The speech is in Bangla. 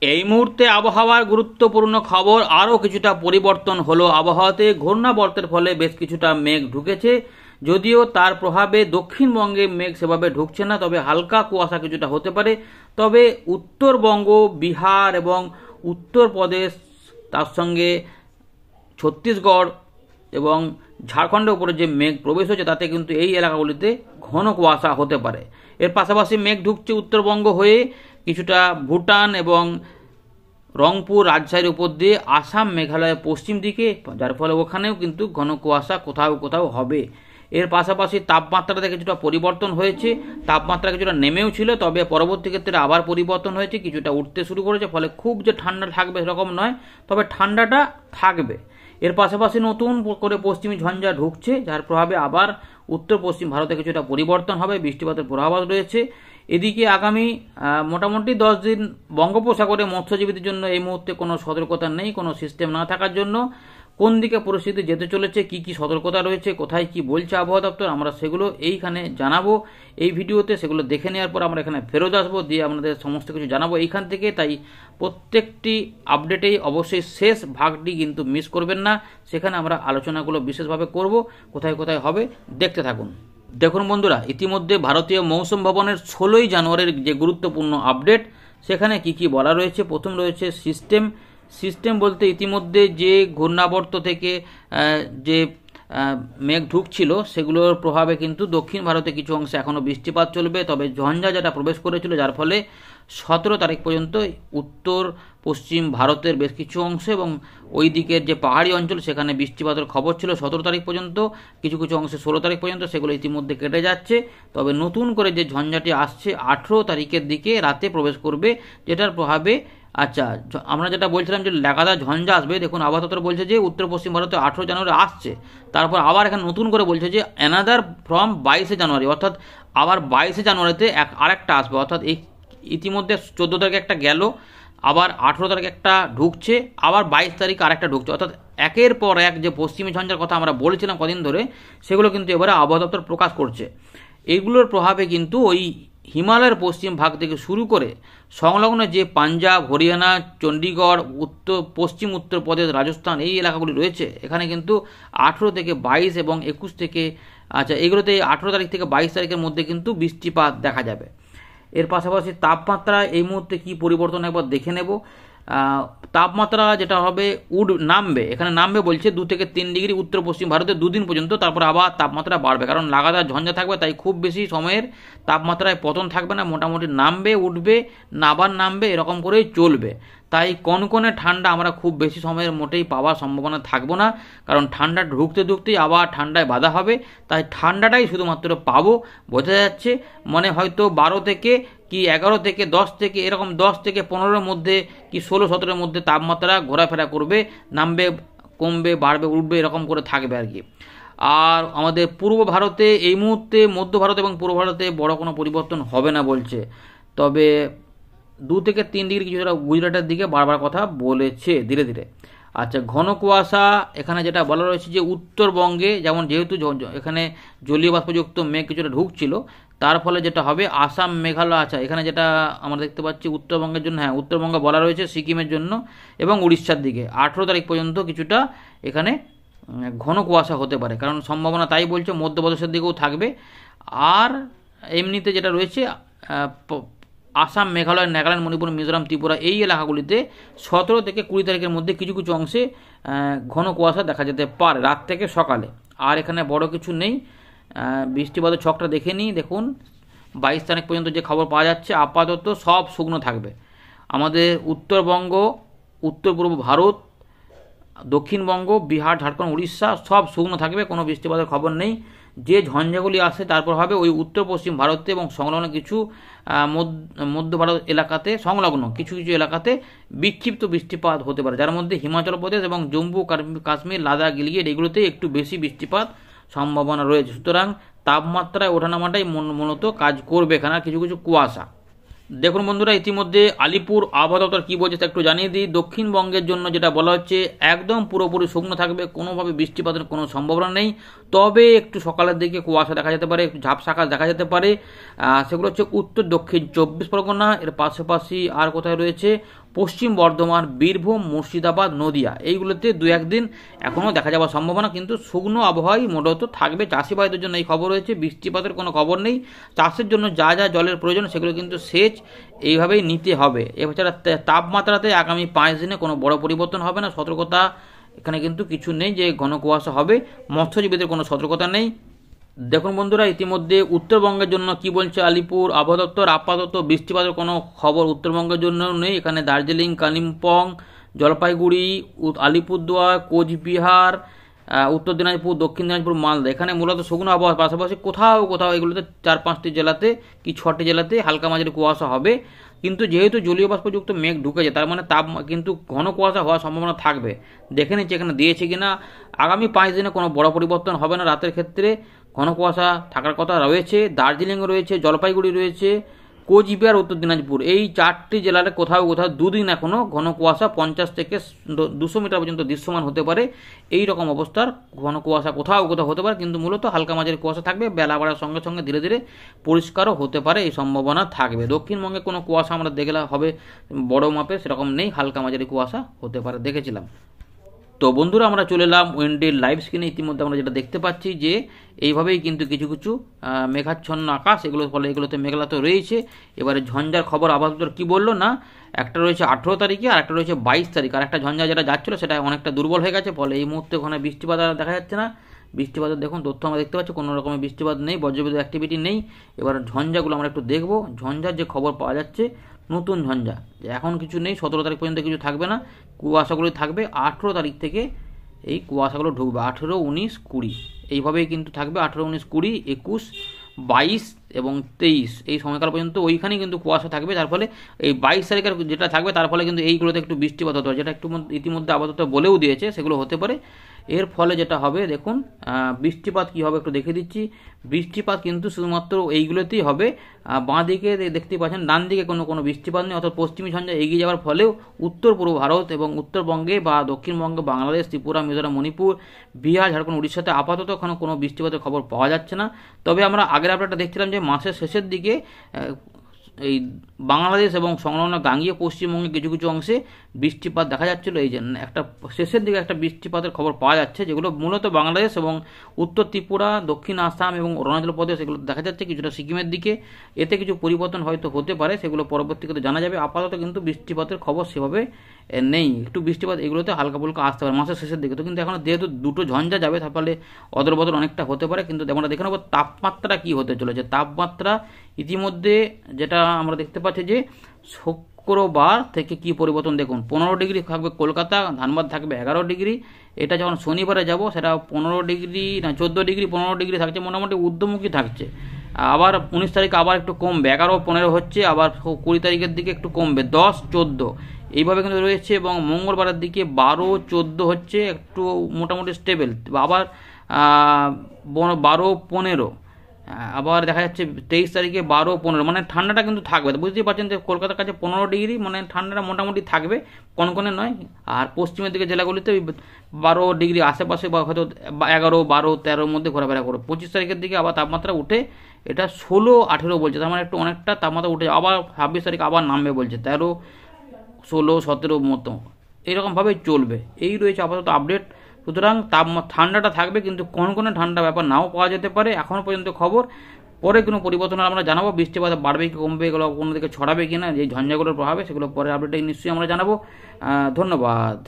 এই মুহূর্তে আবহাওয়ার গুরুত্বপূর্ণ খবর, আরও কিছুটা পরিবর্তন হলো আবহাওয়াতে। ঘূর্ণাবর্তের ফলে বেশ কিছুটা মেঘ ঢুকেছে, যদিও তার প্রভাবে দক্ষিণবঙ্গে মেঘ সেভাবে ঢুকছে না, তবে হালকা কুয়াশা কিছুটা হতে পারে। তবে উত্তরবঙ্গ, বিহার এবং উত্তরপ্রদেশ, তার সঙ্গে ছত্তিশগড় এবং ঝাড়খণ্ডের উপরে যে মেঘ প্রবেশ হচ্ছে তাতে কিন্তু এই এলাকাগুলিতে ঘন কুয়াশা হতে পারে। এর পাশাপাশি মেঘ ঢুকছে উত্তরবঙ্গ হয়ে কিছুটা ভুটান এবং রংপুর, রাজশাহীর উপর দিয়ে আসাম, মেঘালয়ের পশ্চিম দিকে, যার ফলে ওখানেও কিন্তু ঘন কুয়াশা কোথাও কোথাও হবে। এর পাশাপাশি তাপমাত্রাতে কিছুটা পরিবর্তন হয়েছে, তাপমাত্রা কিছুটা নেমেও ছিল, তবে পরবর্তী ক্ষেত্রে আবার পরিবর্তন হয়েছে, কিছুটা উঠতে শুরু করেছে। ফলে খুব যে ঠান্ডা থাকবে সেরকম নয়, তবে ঠান্ডাটা থাকবে। এর পাশাপাশি নতুন করে পশ্চিমী ঝঞ্ঝা ঢুকছে, যার প্রভাবে আবার উত্তর পশ্চিম ভারতে কিছুটা পরিবর্তন হবে, বৃষ্টিপাতের পূর্বাভাস রয়েছে। এদিকে আগামী মোটামুটি 10 দিন বঙ্গোপসাগরে মৎস্যজীবীদের জন্য এই মুহূর্তে কোনো সতর্কতা নেই, কোনো সিস্টেম না থাকার জন্য। কোন দিকে পরিস্থিতি যেতে চলেছে, কি কি সতর্কতা রয়েছে, কোথায় কি বলছে আবহাওয়া দপ্তর, আমরা সেগুলো এইখানে জানাবো এই ভিডিওতে। সেগুলো দেখে নেওয়ার পর আমরা এখানে ফেরত আসবো, দিয়ে আপনাদের সমস্ত কিছু জানাবো এইখান থেকে। তাই প্রত্যেকটি আপডেটেই অবশ্যই শেষ ভাগটি কিন্তু মিস করবেন না, সেখানে আমরা আলোচনাগুলো বিশেষভাবে করব, কোথায় কোথায় হবে দেখতে থাকুন। দেখুন বন্ধুরা, ইতিমধ্যে ভারতীয় মৌসুম ভবনের 16ই জানুয়ারির যে গুরুত্বপূর্ণ আপডেট, সেখানে কি কি বলা রয়েছে। প্রথম রয়েছে সিস্টেম বলতে ইতিমধ্যে যে ঘূর্ণাবর্ত থেকে যে মেঘ ঢুকছিল সেগুলোর প্রভাবে কিন্তু দক্ষিণ ভারতে কিছু অংশে এখনও বৃষ্টিপাত চলবে। তবে ঝঞ্ঝা যেটা প্রবেশ করেছিল, যার ফলে 17 তারিখ পর্যন্ত উত্তর পশ্চিম ভারতের বেশ কিছু অংশ এবং ওই দিকের যে পাহাড়ি অঞ্চল সেখানে বৃষ্টিপাতের খবর ছিল 17 তারিখ পর্যন্ত, কিছু কিছু অংশে 16 তারিখ পর্যন্ত, সেগুলো ইতিমধ্যে কেটে যাচ্ছে। তবে নতুন করে যে ঝঞ্ঝাটি আসছে 18 তারিখের দিকে রাতে প্রবেশ করবে, যেটার প্রভাবে আমরা যেটা বলছিলাম যে লাগাতার ঝঞ্ঝা আসবে। দেখুন আবহাওয়া দপ্তর বলছে যে উত্তর পশ্চিম ভারতে 18 জানুয়ারি আসছে, তারপর আবার এখানে নতুন করে বলছে যে অ্যানাদার ফ্রম 22 জানুয়ারি, অর্থাৎ আবার 22 জানুয়ারিতে আরেকটা আসবে। অর্থাৎ এই ইতিমধ্যে 14 তারিখে একটা গেল, আবার 18 তারিখে একটা ঢুকছে, আবার 22 তারিখ আরেকটা ঢুকছে। অর্থাৎ একের পর এক যে পশ্চিমী ঝঞ্ঝার কথা আমরা বলেছিলাম কদিন ধরে, সেগুলো কিন্তু এবারে আবহাওয়া দপ্তর প্রকাশ করছে। এইগুলোর প্রভাবে কিন্তু ওই হিমালয়ের পশ্চিম ভাগ থেকে শুরু করে সংলগ্ন যে পাঞ্জাব, হরিয়ানা, চণ্ডীগড়, পশ্চিম উত্তরপ্রদেশ, রাজস্থান এই এলাকাগুলি রয়েছে, এখানে কিন্তু 18 থেকে 22 এবং 21 থেকে এগুলোতে 18 তারিখ থেকে 22 তারিখের মধ্যে কিন্তু বৃষ্টিপাত দেখা যাবে। এর পাশাপাশি তাপমাত্রা এই মুহূর্তে কি পরিবর্তন একবার দেখে নেব। তাপমাত্রা যেটা হবে নামবে, এখানে নামবে বলছে 2 থেকে 3 ডিগ্রি উত্তর পশ্চিম ভারতে 2 দিন পর্যন্ত, তারপর আবার তাপমাত্রা বাড়বে, কারণ লাগাতার ঝঞ্ঝা থাকবে। তাই খুব বেশি সময়ের তাপমাত্রায় পতন থাকবে না, মোটামুটি নামবে, উঠবে, আবার নামবে, এরকম করেই চলবে। তাই কনকনে ঠান্ডা আমরা খুব বেশি সময়ের মোটেই পাওয়ার সম্ভাবনা থাকবো না, কারণ ঠান্ডা ঢুকতেই আবার ঠান্ডায় বাধা হবে। তাই ঠান্ডাটাই শুধুমাত্র পাবো, বোঝা যাচ্ছে। মানে হয়তো 12 থেকে কি 11 থেকে 10 থেকে এরকম 10 থেকে 15-এর মধ্যে কি 16-17-এর মধ্যে তাপমাত্রা ঘোরাফেরা করবে, নামবে, কমবে, বাড়বে, উঠবে, এরকম করে থাকবে আর কি। আর আমাদের পূর্ব ভারতে এই মুহূর্তে, মধ্য ভারত এবং পূর্ব ভারতে বড় কোনো পরিবর্তন হবে না বলছে, তবে 2 থেকে 3 ডিগ্রি কিছুটা গুজরাটের দিকে বাড়বার কথা বলেছে ধীরে ধীরে। ঘন কুয়াশা এখানে যেটা বলা রয়েছে যে উত্তরবঙ্গে, যেহেতু এখানে জলীয় বাষ্পযুক্ত মেঘ কিছুটা ঢুকছিল, তার ফলে যেটা হবে আসাম, মেঘালয়, এখানে যেটা আমরা দেখতে পাচ্ছি উত্তরবঙ্গের জন্য, উত্তরবঙ্গে বলা রয়েছে, সিকিমের জন্য এবং উড়িষ্যার দিকে 18 তারিখ পর্যন্ত কিছুটা এখানে ঘন কুয়াশা হতে পারে, কারণ সম্ভাবনা তাই বলছে। মধ্যপ্রদেশের দিকেও থাকবে। আর এমনিতে যেটা রয়েছে আসাম, মেঘালয়, নাগাল্যান্ড, মণিপুর, মিজোরাম, ত্রিপুরা এই এলাকাগুলিতে 17 থেকে 20 তারিখের মধ্যে কিছু কিছু অংশে ঘন কুয়াশা দেখা যেতে পারে রাত থেকে সকালে। আর এখানে বড় কিছু নেই। বৃষ্টিপাতের ছকটা দেখে নিই। দেখুন 22 তারিখ পর্যন্ত যে খবর পাওয়া যাচ্ছে, আপাতত সব শুকনো থাকবে। আমাদের উত্তরবঙ্গ, উত্তর পূর্ব ভারত, দক্ষিণবঙ্গ, বিহার, ঝাড়খণ্ড, উড়িষ্যা সব শুকনো থাকবে, কোনো বৃষ্টিপাতের খবর নেই। যে ঝঞ্ঝাগুলি আসে তারপর হবে ওই উত্তর পশ্চিম ভারতে এবং সংলগ্ন কিছু মধ্য ভারত এলাকাতে, সংলগ্ন কিছু কিছু এলাকাতে বিক্ষিপ্ত বৃষ্টিপাত হতে পারে, যার মধ্যে হিমাচল প্রদেশ এবং জম্মু কাশ্মীর, লাদাখ, গিলগিট এগুলোতেই একটু বেশি বৃষ্টিপাত সম্ভাবনা রয়েছে। সুতরাং তাপমাত্রায় ওঠানামাটাই মূলত কাজ করবে এখানে, কিছু কিছু কুয়াশা। দেখুন বন্ধুরা, ইতিমধ্যে আলিপুর আবহাওয়া দপ্তর কী বলছে তা একটু জানিয়ে দিই। দক্ষিণবঙ্গের জন্য যেটা বলা হচ্ছে, একদম পুরোপুরি শুকনো থাকবে, কোনোভাবে বৃষ্টিপাতের কোনো সম্ভাবনা নেই। তবে একটু সকালের দিকে কুয়াশা দেখা যেতে পারে, একটু ঝাপসা আকাশ দেখা যেতে পারে। সেগুলো হচ্ছে উত্তর দক্ষিণ 24 পরগনা, এর পাশাপাশি আর কোথায় রয়েছে পশ্চিম বর্ধমান, বীরভূম, মুর্শিদাবাদ, নদিয়া এইগুলোতে দু একদিন এখনও দেখা যাওয়ার সম্ভাবনা, কিন্তু শুকনো আবহাওয়াই মূলত থাকবে। চাষি ভাইদের জন্য এই খবর রয়েছে, বৃষ্টিপাতের কোনো খবর নেই। চাষের জন্য যা যা জলের প্রয়োজন সেগুলো কিন্তু সেচ এইভাবেই নিতে হবে। এছাড়া তাপমাত্রাতে আগামী 5 দিনে কোনো বড় পরিবর্তন হবে না, সতর্কতা এখানে কিন্তু কিছু নেই যে ঘন কুয়াশা হবে, মৎস্যজীবীদের কোনো সতর্কতা নেই। দেখুন বন্ধুরা, ইতিমধ্যে উত্তরবঙ্গের জন্য কি বলছে আলিপুর আবহাওয়া দপ্তর, আপাতত বৃষ্টিপাতের কোনো খবর উত্তরবঙ্গের জন্য নেই। এখানে দার্জিলিং, কালিম্পং, জলপাইগুড়ি, আলিপুরদুয়ার, কোচবিহার, উত্তর দিনাজপুর, দক্ষিণ দিনাজপুর, মালদা, এখানে মূলত শুকনো আবহাওয়ার পাশাপাশি কোথাও কোথাও এগুলোতে 4-5টি জেলাতে কি 6টি জেলাতে হালকা মাঝারি কুয়াশা হবে। কিন্তু যেহেতু জলীয় বাষ্পযুক্ত মেঘ ঢুকেছে, তার মানে কিন্তু ঘন কুয়াশা হওয়ার সম্ভাবনা থাকবে। দেখে নিচ্ছি এখানে দিয়েছে কিনা। আগামী 5 দিনে কোনো বড় পরিবর্তন হবে না। রাতের ক্ষেত্রে ঘন কুয়াশা থাকার কথা রয়েছে। দার্জিলিং রয়েছে, জলপাইগুড়ি রয়েছে, কোচবিহার, উত্তর দিনাজপুর, এই 4টি জেলার কোথাও কোথাও দুদিন এখনও ঘন কুয়াশা 50 থেকে 200 মিটার পর্যন্ত দৃশ্যমান হতে পারে। এই রকম অবস্থার ঘন কুয়াশা কোথাও কোথাও হতে পারে, কিন্তু মূলত হালকা মাঝারি কুয়াশা থাকবে। বেলা বাড়ার সঙ্গে সঙ্গে ধীরে ধীরে পরিষ্কারও হতে পারে, এই সম্ভাবনা থাকবে। দক্ষিণবঙ্গে কোনো কুয়াশা আমরা দেখলে হবে বড় মাপে সেরকম নেই, হালকা মাঝারি কুয়াশা হতে পারে, দেখেছিলাম। তো বন্ধুরা, আমরা চলে এলাম উইন্ডের লাইভ স্ক্রিনে। ইতিমধ্যে আমরা যেটা দেখতে পাচ্ছি যে এইভাবেই কিন্তু কিছু কিছু মেঘাচ্ছন্ন আকাশ, এগুলোর ফলে এগুলোতে মেঘলা তো রয়েছে। এবারে ঝঞ্ঝার খবর আবহাওয়া দপ্তর কী বললো না, একটা রয়েছে 18 তারিখে আর একটা রয়েছে 22 তারিখ। আর একটা ঝঞ্ঝা যেটা যাচ্ছিলো সেটা অনেকটা দুর্বল হয়ে গেছে, ফলে এই মুহূর্তে ওখানে বৃষ্টিপাত আর দেখা যাচ্ছে না। বৃষ্টিপাতের দেখুন তথ্য আমরা দেখতে পাচ্ছি, কোনো রকমের বৃষ্টিপাত নেই, বজ্রবিদ্যুৎ অ্যাক্টিভিটি নেই। এবার ঝঞ্ঝাগুলো আমরা একটু দেখবো। ঝঞ্ঝার যে খবর পাওয়া যাচ্ছে, নতুন ঝঞ্ঝা এখন কিছু নেই, 17 তারিখ পর্যন্ত কিছু থাকবে না, কুয়াশাগুলো থাকবে। 18 তারিখ থেকে এই কুয়াশাগুলো ঢুকবে, 18, 19, 20 এইভাবেই কিন্তু থাকবে। 18, 19, 20, 21, 22 এবং 23 এই সময়কাল পর্যন্ত ওইখানেই কিন্তু কুয়াশা থাকবে। তার ফলে এই 22 তারিখের যেটা থাকবে তার ফলে কিন্তু এইগুলোতে একটু বৃষ্টিপাত হতে পারে, যেটা একটু ইতিমধ্যে আপাতত বলেও দিয়েছে, সেগুলো হতে পারে। এর ফলে যেটা হবে দেখুন, বৃষ্টিপাত কী হবে একটু দেখে দিচ্ছি। বৃষ্টিপাত কিন্তু শুধুমাত্র এইগুলোতেই হবে। বাঁ দিকে দেখতে পাচ্ছেন, ডান দিকে কোনো বৃষ্টিপাত নেই, অর্থাৎ পশ্চিমী ঝঞ্ঝা এগিয়ে যাওয়ার ফলেও উত্তর পূর্ব ভারত এবং উত্তরবঙ্গে বা দক্ষিণবঙ্গে, বাংলাদেশ, ত্রিপুরা, মিজোরাম, মণিপুর, বিহার, ঝাড়খণ্ড, উড়িষ্যাতে আপাতত কোনো বৃষ্টিপাতের খবর পাওয়া যাচ্ছে না। তবে আমরা আগের আপডেটটা দেখছিলাম যে মাসের শেষের দিকে এই বাংলাদেশ এবং সংলগ্ন গাঙ্গীয় পশ্চিমবঙ্গে কিছু কিছু অংশে বৃষ্টিপাত দেখা যাচ্ছিল। এই জন্য একটা শেষের দিকে একটা বৃষ্টিপাতের খবর পাওয়া যাচ্ছে, যেগুলো মূলত বাংলাদেশ এবং উত্তর ত্রিপুরা, দক্ষিণ আসাম এবং অরুণাচল প্রদেশ এগুলো দেখা যাচ্ছে, কিছুটা সিকিমের দিকে। এতে কিছু পরিবর্তন হয়তো হতে পারে, সেগুলো পরবর্তীতে জানা যাবে। আপাতত কিন্তু বৃষ্টিপাতের খবর সেভাবে নেই। একটু বৃষ্টিপাত এগুলোতে হালকা ফুলকা আসতে পারে মাসের শেষের দিকে। তো কিন্তু এখন যেহেতু দুটো ঝঞ্ঝা যাবে, তার ফলে অদল বদল অনেকটা হতে পারে। কিন্তু আমরা দেখে নেব তাপমাত্রা কী হতে চলেছে। তাপমাত্রা ইতিমধ্যে যেটা আমরা দেখতে পাচ্ছি যে শুক্রবার থেকে কি পরিবর্তন দেখুন। 15 ডিগ্রি থাকবে কলকাতা, ধানবাদ থাকবে 11 ডিগ্রি। এটা যখন শনিবারে যাব সেটা 15 ডিগ্রি না 14 ডিগ্রি 15 ডিগ্রি থাকছে, মোটামুটি ঊর্ধ্বমুখী থাকছে। আবার 19 তারিখ আবার একটু কমবে, 11, 15 হচ্ছে, আবার 20 তারিখের দিকে একটু কমবে, 10, 14 এইভাবে কিন্তু রয়েছে। এবং মঙ্গলবারের দিকে 12, 14 হচ্ছে, একটু মোটামুটি স্টেবল। আবার 12, 15 আবার দেখা যাচ্ছে 23 তারিখে 12, 15, মানে ঠান্ডাটা কিন্তু থাকবে। বুঝতেই পারছেন যে কলকাতার কাছে 15 ডিগ্রি, মানে ঠান্ডাটা মোটামুটি থাকবে, কনকনে নয়। আর পশ্চিমের দিকে জেলাগুলিতে 12 ডিগ্রি আশেপাশে বা হয়তো 11, 12, 13 মধ্যে ঘোরাফেরা করবে। 25 তারিখের দিকে আবার তাপমাত্রা উঠে এটা 16, 18 বলছে, তার মানে একটু অনেকটা তাপমাত্রা উঠে আবার 26 তারিখ আবার নামবে বলছে, 13, 16, 17 মতো এইরকমভাবেই চলবে। এই রয়েছে আপাতত আপডেট। সুতরাং ঠান্ডাটা থাকবে, কিন্তু কনকনে ঠান্ডা ব্যাপার নাও পাওয়া যেতে পারে এখনও পর্যন্ত খবর। পরে কোনো পরিবর্তন হলে আমরা জানাবো, বৃষ্টিপাত বাড়বে কি কমবে, এগুলো কোনো দিকে ছড়াবে কিনা, যে ঝঞ্ঝাগুলোর প্রভাবে, সেগুলো পরে আপডেটে নিশ্চয়ই আমরা জানাবো। ধন্যবাদ।